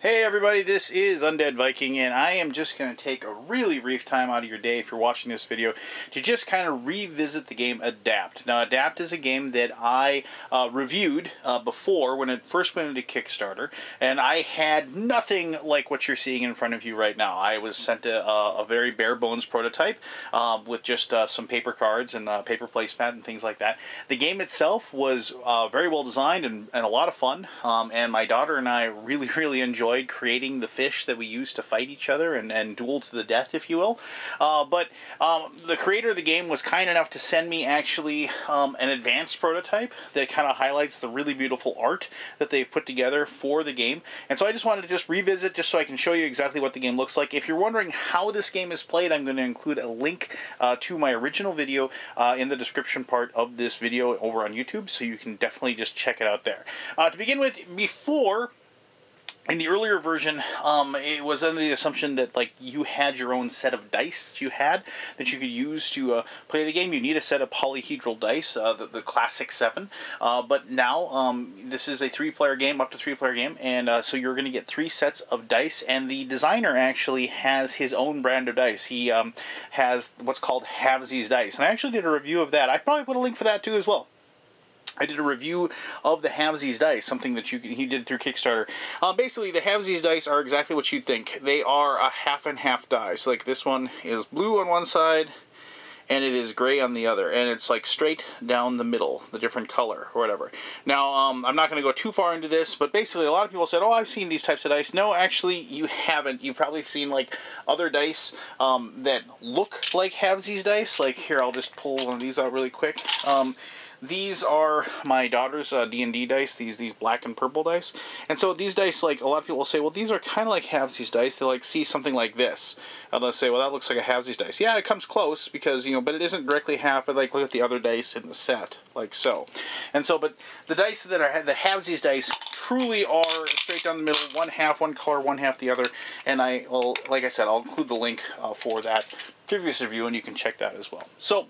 Hey everybody, this is Undead Viking, and I am just going to take a really brief time out of your day, if you're watching this video, to just kind of revisit the game A.D.A.P.T. Now, A.D.A.P.T. is a game that I reviewed before when it first went into Kickstarter, and I had nothing like what you're seeing in front of you right now. I was sent a very bare-bones prototype with just some paper cards and paper placemat and things like that. The game itself was very well designed and a lot of fun, and my daughter and I really enjoyed creating the fish that we use to fight each other and duel to the death, if you will. But the creator of the game was kind enough to send me actually an advanced prototype that kind of highlights the really beautiful art that they've put together for the game. And so I just wanted to just revisit just so I can show you exactly what the game looks like. If you're wondering how this game is played, I'm going to include a link to my original video in the description part of this video over on YouTube, so you can definitely just check it out there. To begin with, before, in the earlier version, it was under the assumption that like you had your own set of dice that you could use to play the game. You need a set of polyhedral dice, the classic 7. But now this is a 3-player game, up to 3-player game, and so you're going to get 3 sets of dice. And the designer actually has his own brand of dice. He has what's called Halvesies dice, and I actually did a review of that. I probably put a link for that too as well. I did a review of the Halvesies dice, something that he did through Kickstarter. Basically, the Halvesies dice are exactly what you'd think. They are a half and half dice. Like this one is blue on one side, and it is gray on the other, and it's like straight down the middle, the different color or whatever. Now, I'm not going to go too far into this, but basically a lot of people said, oh, I've seen these types of dice. No, actually, you haven't. You've probably seen like other dice that look like Halvesies dice. Like here, I'll just pull one of these out really quick. These are my daughter's D&D dice, these black and purple dice. And so these dice, like, a lot of people will say, well, these are kind of like Halvesies dice. They, like, see something like this. And they'll say, well, that looks like a Halvesies dice. Yeah, it comes close because, you know, but it isn't directly half, but, like, look at the other dice in the set, like so. And so, but the dice that are the Halvesies dice truly are straight down the middle, one half one color, one half the other. And well, like I said, I'll include the link for that previous review, and you can check that as well. So,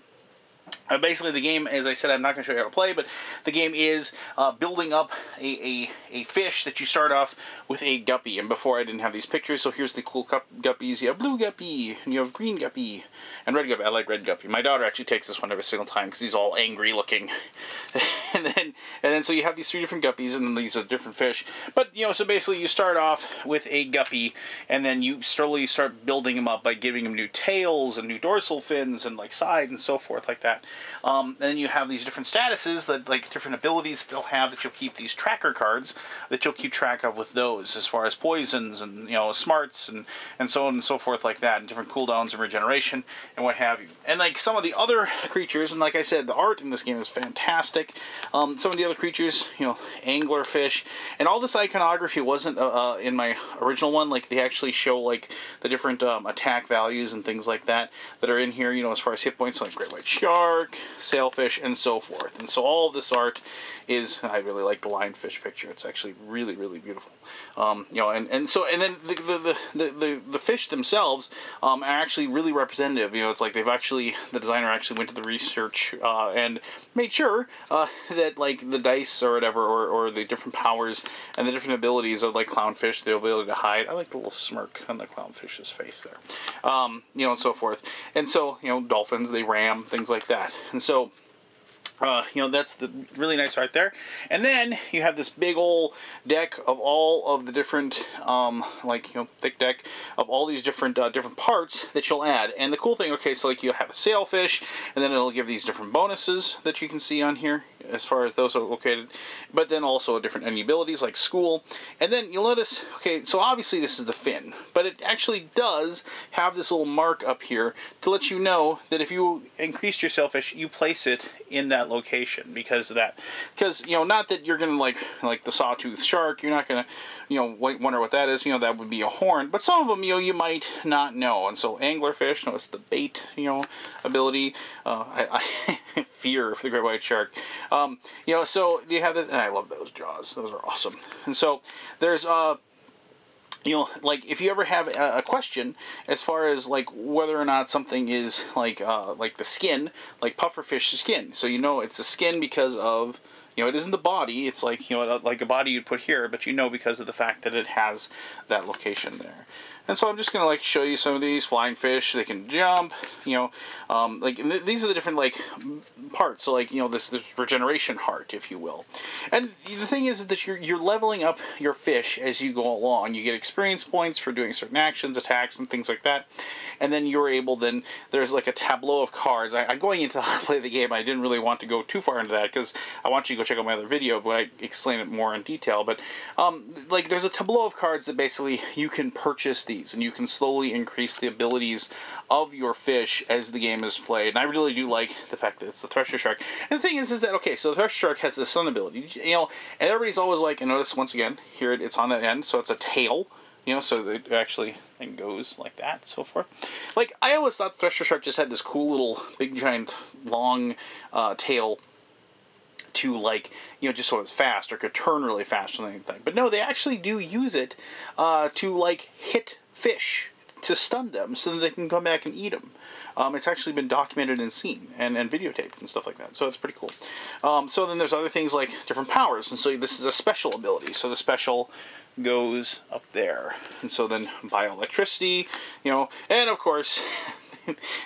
basically, the game, as I said, I'm not going to show you how to play, but the game is building up a fish that you start off with a guppy. And before, I didn't have these pictures, so here's the cool guppies. You have blue guppy, and you have green guppy, and red guppy. I like red guppy. My daughter actually takes this one every single time because he's all angry looking. and then so you have these 3 different guppies, and then these are different fish. But, you know, so basically you start off with a guppy, and then you slowly start building him up by giving him new tails and new dorsal fins and like sides and so forth like that. And then you have these different statuses, that like different abilities that they'll have, that you'll keep these tracker cards that you'll keep track of with those, as far as poisons and, you know, smarts and so on and so forth like that, and different cooldowns and regeneration and what have you. And like some of the other creatures, and like I said, the art in this game is fantastic. Some of the other creatures, you know, anglerfish, and all this iconography wasn't in my original one. Like they actually show like the different attack values and things like that that are in here, you know, as far as hit points, like great white shark, sailfish, and so forth. And so all of this art is, I really like the lionfish picture. It's actually really beautiful. You know, and then the fish themselves are actually really representative. You know, it's like they've actually, the designer actually went to the research and made sure that like the dice or whatever, or the different powers and the different abilities of like clownfish, the ability to hide. I like the little smirk on the clownfish's face there. You know, and so forth. And so, you know, dolphins, they ram, things like that. And so, you know, that's the really nice art there. And then you have this big old deck of all of the different, like, you know, thick deck of all these different different parts that you'll add. And the cool thing, okay, so like you'll have a sailfish, and then it'll give these different bonuses that you can see on here, as far as those are located. But then also different any abilities like school. And then you'll notice, okay, so obviously this is the fin, but it actually does have this little mark up here to let you know that if you increased your sailfish, you place it in that location because of that. Because, you know, not that you're going to like the sawtooth shark, you're not going to, you know, wonder what that is. You know, that would be a horn. But some of them, you know, you might not know. And so anglerfish, notice the bait, you know, ability. I fear for the great white shark. You know, so you have this, and I love those jaws. Those are awesome. And so there's you know, like if you ever have a question as far as like whether or not something is like the skin, like pufferfish skin. So you know it's the skin because of, you know, it isn't the body. It's like, you know, like a body you'd put here, but you know because of the fact that it has that location there. And so I'm just going to like show you some of these flying fish. They can jump, you know, like these are the different like parts. So like, you know, this regeneration heart, if you will. And the thing is that you're leveling up your fish as you go along. You get experience points for doing certain actions, attacks, and things like that. And then you're able, then there's like a tableau of cards. I'm going into how to play the game. I didn't really want to go too far into that because I want you to go check out my other video, but I explain it more in detail. But like there's a tableau of cards that basically you can purchase these, and you can slowly increase the abilities of your fish as the game is played. And I really do like the fact that it's the Thresher Shark. And the thing is that, okay, so the Thresher Shark has the sun ability, you know, and everybody's always like, and notice once again, here it's on the end, so it's a tail, you know, so it actually then goes like that, so forth. Like, I always thought the Thresher Shark just had this cool little, big, giant, long tail to, like, you know, just so it's fast or could turn really fast or anything. But no, they actually do use it to, like, hit fish, to stun them so that they can come back and eat them. It's actually been documented and seen and videotaped and stuff like that. So it's pretty cool. So then there's other things like different powers. And so this is a special ability. So the special goes up there. And so then bioelectricity, you know, and of course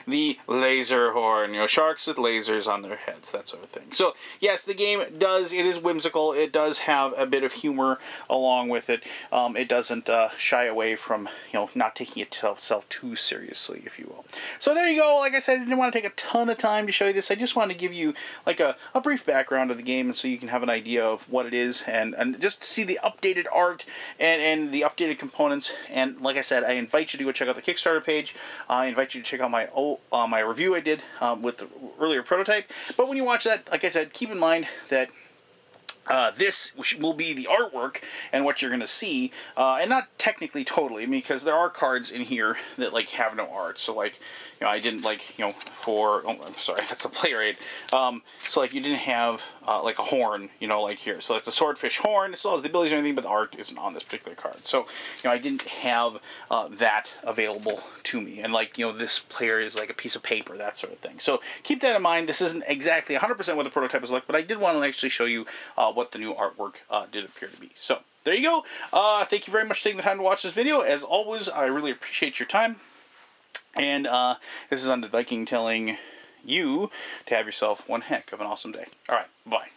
the laser horn, you know, sharks with lasers on their heads, that sort of thing. So yes, the game it is whimsical. It does have a bit of humor along with it. It doesn't shy away from, you know, not taking itself too seriously, if you will. So there you go. Like I said, I didn't want to take a ton of time to show you this. I just wanted to give you like a brief background of the game, and so you can have an idea of what it is, and just to see the updated art and the updated components. And like I said, I invite you to go check out the Kickstarter page. I invite you to check out my review I did with the earlier prototype. But when you watch that, like I said, keep in mind that this will be the artwork and what you're going to see, and not technically totally, because there are cards in here that like have no art. So like, you know, I didn't like, you know, I'm sorry, that's a player aid. So like you didn't have like a horn, you know, like here. So it's a swordfish horn. It still has the abilities and everything, but the art isn't on this particular card. So, you know, I didn't have that available to me. And like, you know, this player is like a piece of paper, that sort of thing. So keep that in mind. This isn't exactly 100% what the prototype is like, but I did want to actually show you what the new artwork did appear to be. So there you go. Thank you very much for taking the time to watch this video. As always, I really appreciate your time. And this is Undead Viking telling you to have yourself one heck of an awesome day. All right, bye.